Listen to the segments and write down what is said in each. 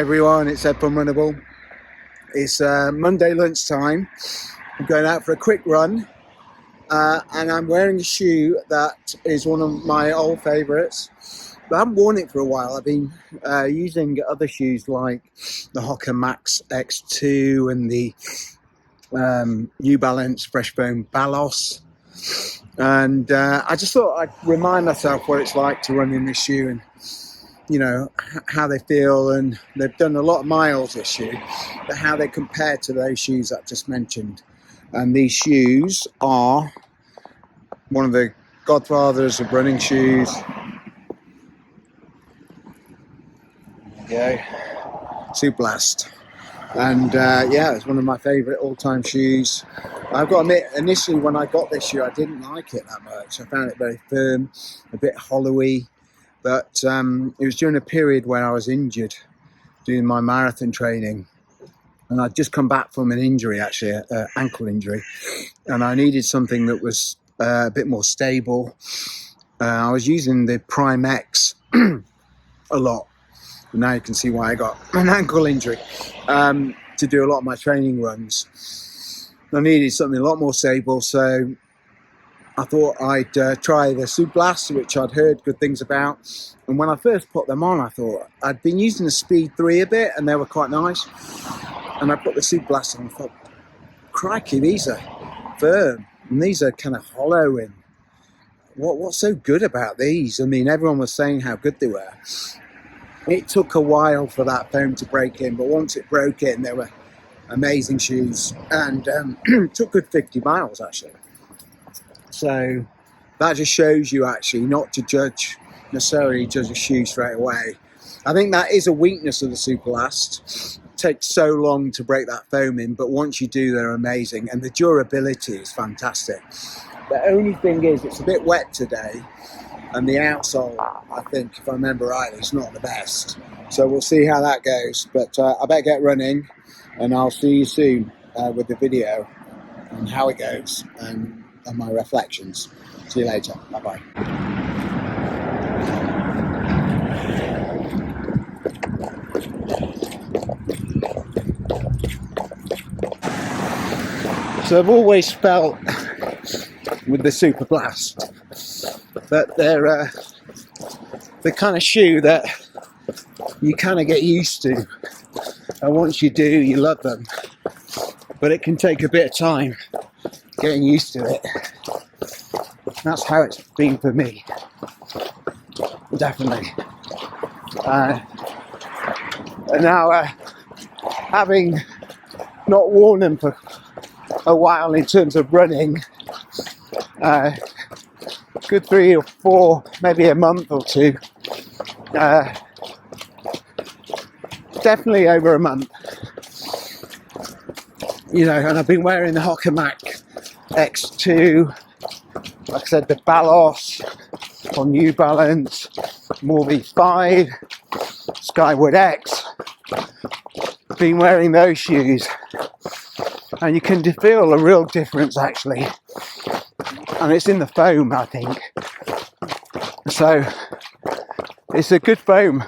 everyone, it's Ed from Runnable. It's Monday lunchtime. I'm going out for a quick run and I'm wearing a shoe that is one of my old favourites. But I haven't worn it for a while. I've been using other shoes like the Hoka Mach X2 and the New Balance Fresh Foam Balos. And I just thought I'd remind myself what it's like to run in this shoe and you know how they feel, and they've done a lot of miles this year, but how they compare to those shoes I just mentioned. And these shoes are one of the godfathers of running shoes. There you go, Superblast. And yeah, it's one of my favourite all-time shoes. I've got to admit, initially when I got this shoe I didn't like it that much. I found it very firm, a bit hollowy. But it was during a period where I was injured doing my marathon training, and I'd just come back from an injury, actually, an ankle injury, and I needed something that was a bit more stable. I was using the Prime X a lot, and now you can see why I got an ankle injury, to do a lot of my training runs. I needed something a lot more stable, so I thought I'd try the Superblast, which I'd heard good things about. And when I first put them on, I thought I'd been using the Speed 3 a bit, and they were quite nice. And I put the Superblast on, and I thought, crikey, these are firm, and these are kind of hollow. And what's so good about these? I mean, everyone was saying how good they were. It took a while for that foam to break in, but once it broke in, they were amazing shoes, and took good 50 miles, actually. So that just shows you actually not to necessarily judge a shoe straight away. I think that is a weakness of the Superblast. It takes so long to break that foam in, but once you do, they're amazing, and the durability is fantastic. The only thing is, it's a bit wet today, and the outsole, I think, if I remember rightly, is not the best. So we'll see how that goes. But I better get running, and I'll see you soon with the video on how it goes and my reflections. See you later. Bye bye. So I've always felt with the Superblast that they're the kind of shoe that you kind of get used to, and once you do, you love them. But it can take a bit of time getting used to it. That's how it's been for me, definitely. And now, having not worn them for a while in terms of running, good 3 or 4, maybe a month or 2, definitely over a month, you know. And I've been wearing the Hoka Mach X2, like I said, the Balos on New Balance, Morbi 5, Skyward X. Been wearing those shoes, and you can feel a real difference actually, and it's in the foam, I think. So it's a good foam,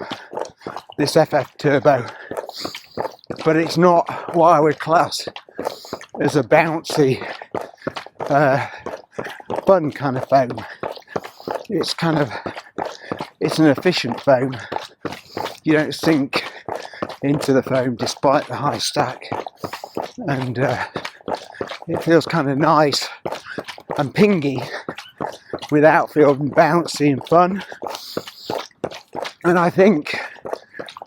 this FF Turbo, but it's not what I would class as a bouncy fun kind of foam. It's an efficient foam. You don't sink into the foam despite the high stack, and it feels kind of nice and pingy without feeling bouncy and fun. And I think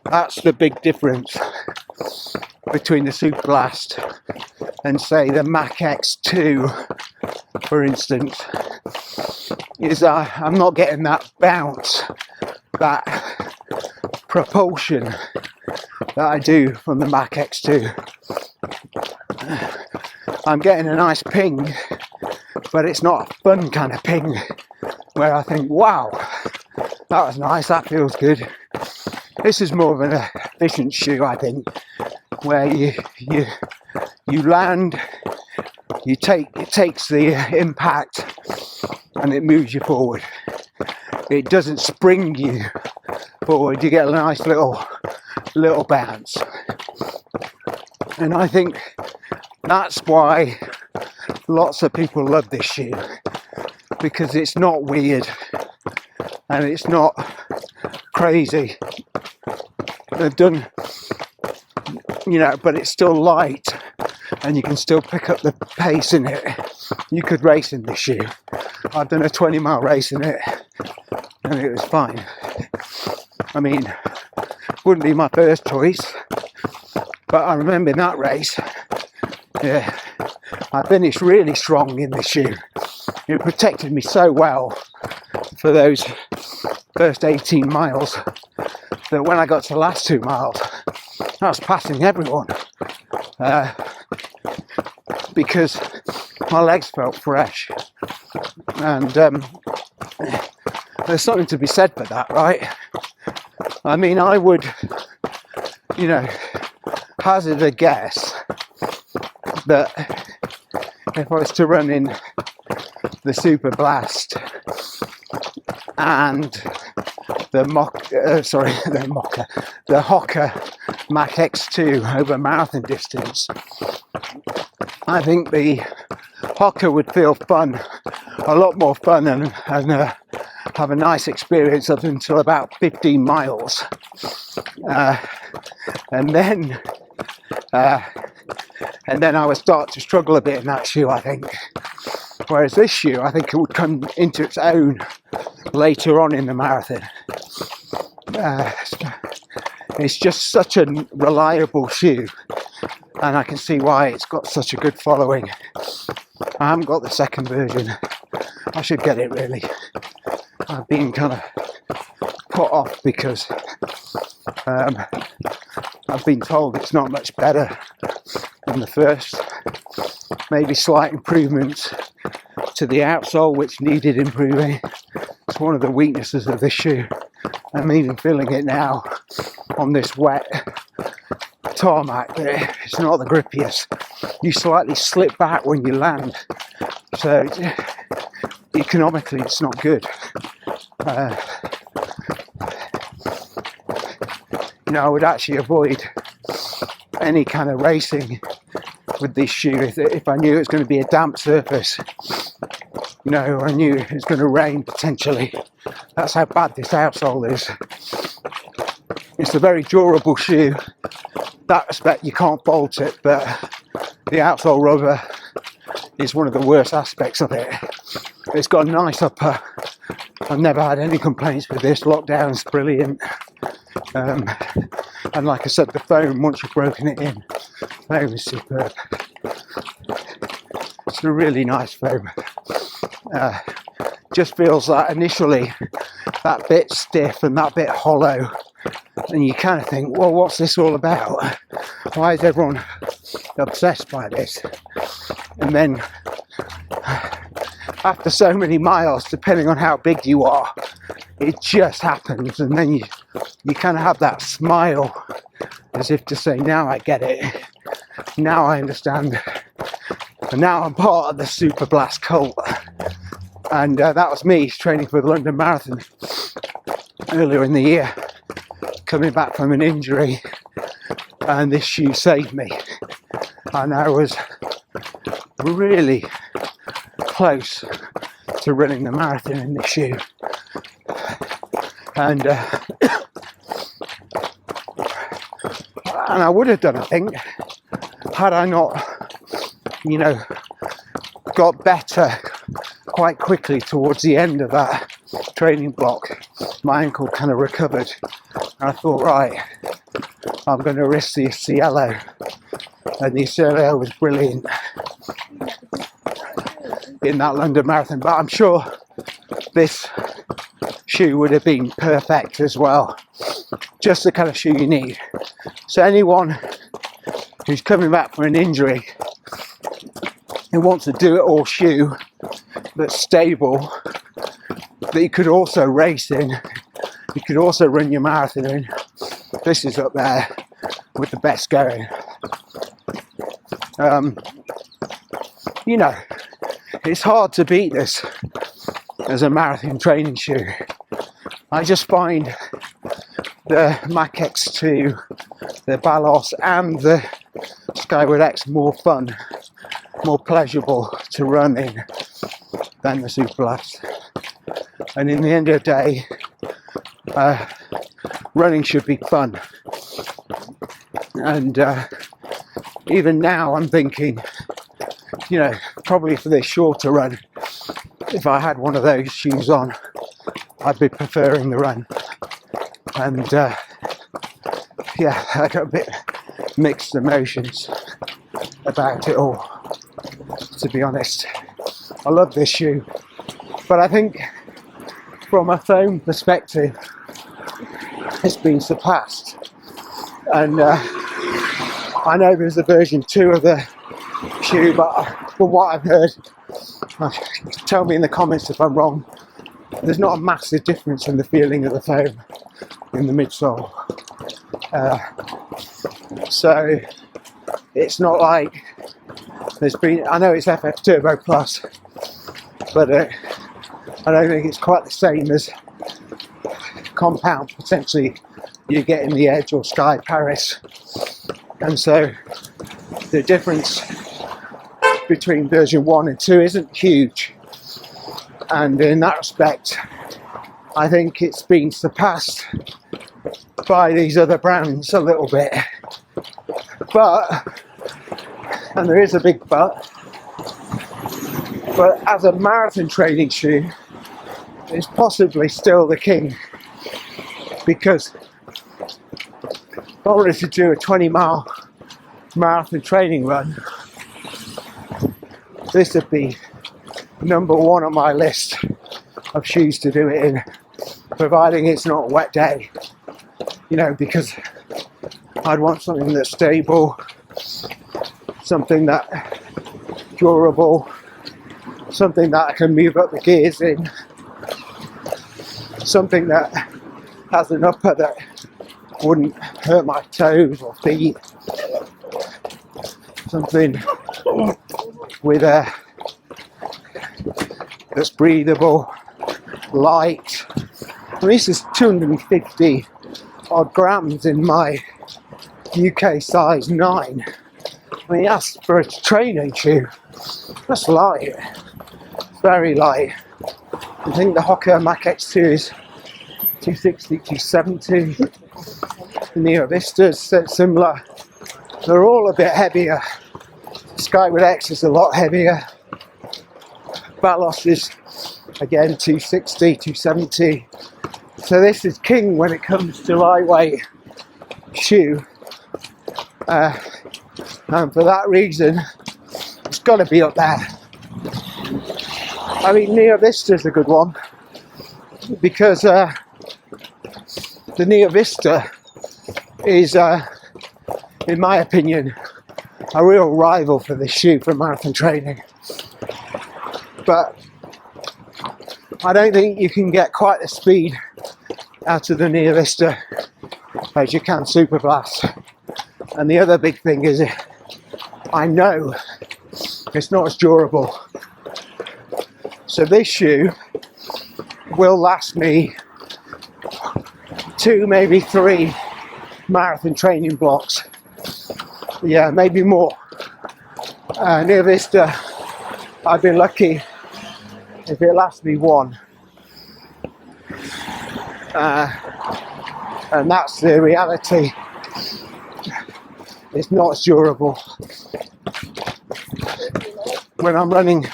that's the big difference between the Superblast and say the Mach X2, for instance, is I'm not getting that bounce, that propulsion that I do from the Mach X2. I'm getting a nice ping, but it's not a fun kind of ping where I think, wow, that was nice, that feels good. This is more of an efficient shoe, I think, where you land, it takes the impact and it moves you forward. It doesn't spring you forward. You get a nice little little bounce. And I think that's why lots of people love this shoe, because it's not weird and it's not crazy. They've done, but it's still light and you can still pick up the pace in it. You could race in this shoe. I've done a 20-mile race in it and it was fine. I mean, wouldn't be my first choice, but I remember in that race, I finished really strong in this shoe. It protected me so well for those first 18 miles that when I got to the last 2 miles, I was passing everyone because my legs felt fresh. And there's something to be said for that, right? I mean, I would, hazard a guess that if I was to run in the Superblast and the Hoka Mach X2 over marathon distance, I think the Hoka would feel fun, a lot more fun, and have a nice experience up until about 15 miles. And then I would start to struggle a bit in that shoe, I think. Whereas this shoe, I think it would come into its own later on in the marathon. It's just such a reliable shoe, and I can see why it's got such a good following. I haven't got the second version. I should get it, really. I've been kind of put off because I've been told it's not much better than the first. Maybe slight improvements to the outsole, which needed improving. It's one of the weaknesses of this shoe. I'm even feeling it now on this wet tarmac. It's not the grippiest. You slightly slip back when you land, so economically it's not good. I would actually avoid any kind of racing with this shoe if I knew it was going to be a damp surface, or I knew it was going to rain potentially. That's how bad this outsole is. It's a very durable shoe. That respect, you can't fault it, but the outsole rubber is one of the worst aspects of it. It's got a nice upper. I've never had any complaints with this. Lockdown's brilliant. And like I said, the foam, once you've broken it in, the foam is superb. It's a really nice foam. Just feels like initially that bit stiff and that bit hollow, and you kind of think, well, what's this all about? Why is everyone obsessed by this? And then after so many miles, depending on how big you are, it just happens, and then you kind of have that smile as if to say, now I get it, now I understand, and now I'm part of the Superblast cult. And that was me training for the London Marathon earlier in the year, coming back from an injury, and this shoe saved me, and I was really close to running the marathon in this shoe. And I would have done, I think, had I not, got better quite quickly towards the end of that training block. My ankle kind of recovered, and I thought, right, I'm going to risk the Cielo, and the Cielo was brilliant in that London Marathon, but I'm sure this shoe would have been perfect as well. Just the kind of shoe you need. So anyone who's coming back from an injury who wants a do-it-all shoe that's stable, that you could also race in, you could also run your marathon in, this is up there with the best going. It's hard to beat this as a marathon training shoe. I just find the Mach X2 the Balos and the Skyward X more fun, more pleasurable to run in than the Superblast. And in the end of the day, running should be fun. And even now I'm thinking, you know, probably for this shorter run, if I had one of those shoes on, I'd be preferring the run. And yeah, I got a bit mixed emotions about it all, to be honest. I love this shoe, but I think from a foam perspective, it's been surpassed. And I know there's a version 2 of the shoe, but from what I've heard, tell me in the comments if I'm wrong, there's not a massive difference in the feeling of the foam in the midsole. So it's not like there's been, I know it's FF Turbo Plus, but I don't think it's quite the same as compound potentially you get in the Edge or Sky Paris. And so the difference between version 1 and 2 isn't huge, and in that respect I think it's been surpassed by these other brands a little bit. But, and there is a big but as a marathon training shoe, it's possibly still the king, because if I wanted to do a 20-mile marathon training run, this would be number 1 on my list of shoes to do it in, providing it's not a wet day, you know, because I'd want something that's stable, something that's durable, something that I can move up the gears in, something that has an upper that wouldn't hurt my toes or feet, something with a that's breathable, light. And this is 250 odd grams in my UK size 9. I mean, that's for a training shoe. That's light, very light. I think the Hoka Mach X2 is 260, 270. The Neo Vista is similar. They're all a bit heavier. Skyward X is a lot heavier. Balos is again 260, 270. So this is king when it comes to lightweight shoe. And for that reason, it's got to be up there. I mean, Neo Vista is a good one, because the Neo Vista is, in my opinion, a real rival for this shoe for marathon training. But I don't think you can get quite the speed out of the Neo Vista as you can Superblast. And the other big thing is, I know it's not as durable. So this shoe will last me 2, maybe 3 marathon training blocks. Yeah, maybe more. Neo Vista, I've been lucky if it lasts me 1. And that's the reality. It's not as durable. When I'm running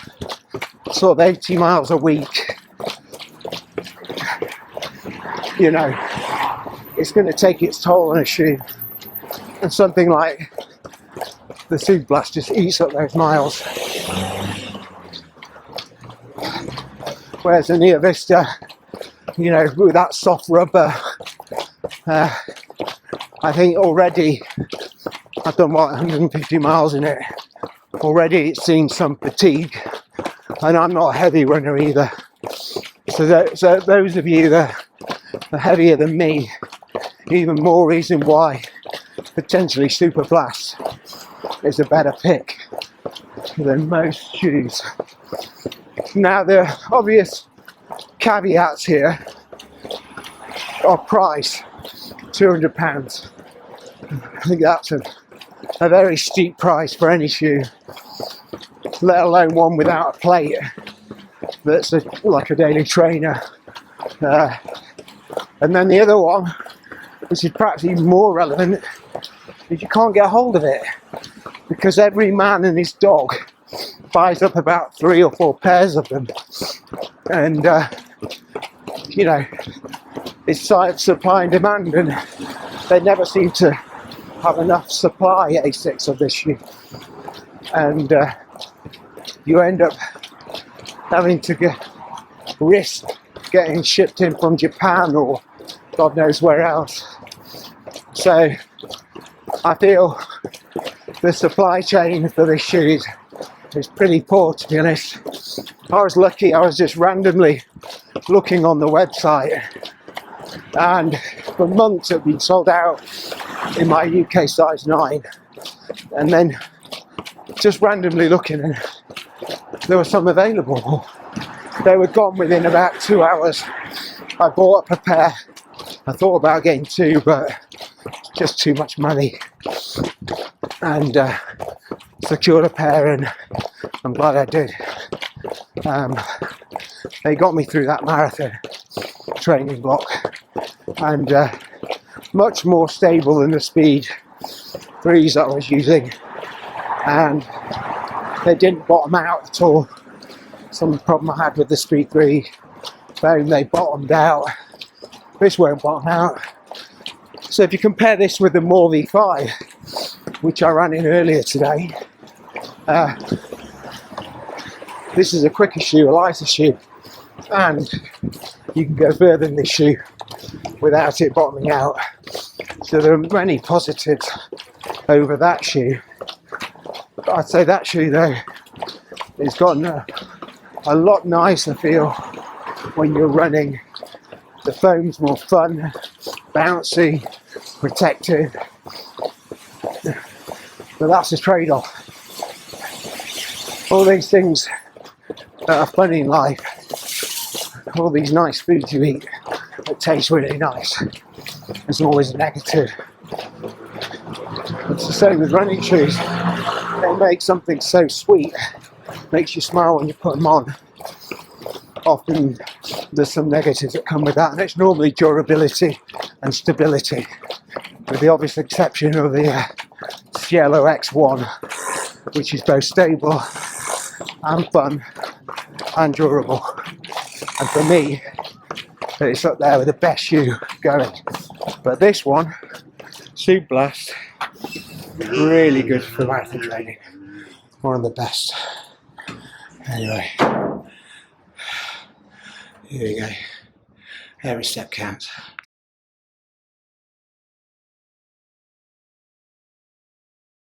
sort of 80 miles a week, you know, it's going to take its toll on a shoe. And something like the Superblast just eats up those miles. Whereas the Neo Vista, you know, with that soft rubber, I think already I've done 150 miles in it. Already it's seen some fatigue, and I'm not a heavy runner either. So those of you that are heavier than me, even more reason why potentially Superblast is a better pick than most shoes. Now, the obvious caveats here are price, £200. think that's a very steep price for any shoe, let alone one without a plate that's like a daily trainer. And then the other one, which is perhaps even more relevant, is you can't get hold of it because every man and his dog buys up about 3 or 4 pairs of them, and you know, it's supply and demand, and they never seem to have enough supply, Asics, of this shoe, and you end up having to risk getting shipped in from Japan or God knows where else. So I feel the supply chain for this shoe is pretty poor, to be honest. I was lucky, I was just randomly looking on the website, and for months it had been sold out in my UK size 9, and then just randomly looking, and there were some available. They were gone within about 2 hours. I bought up a pair. I thought about getting 2, but just too much money, and secured a pair, and I'm glad I did. They got me through that marathon training block, and much more stable than the Speed 3s that I was using, and they didn't bottom out at all. Some problem I had with the Speed 3 foam, they bottomed out. This won't bottom out. So if you compare this with the More V5, which I ran in earlier today, this is a quicker shoe, a lighter shoe, and you can go further in this shoe without it bottoming out. So there are many positives over that shoe. But I'd say that shoe though, it's gotten a lot nicer feel when you're running. The foam's more fun, bouncy, protective, but that's a trade-off. All these things that are fun in life, all these nice foods you eat that taste really nice, there's always a negative. It's the same with running shoes. They make something so sweet, makes you smile when you put them on. Often there's some negatives that come with that, and it's normally durability and stability, with the obvious exception of the Cielo X1, which is both stable and fun and durable. And for me, it's up there with the best shoe going. But this one, Superblast, really good for marathon training. One of the best. Anyway, here we go. Every step counts.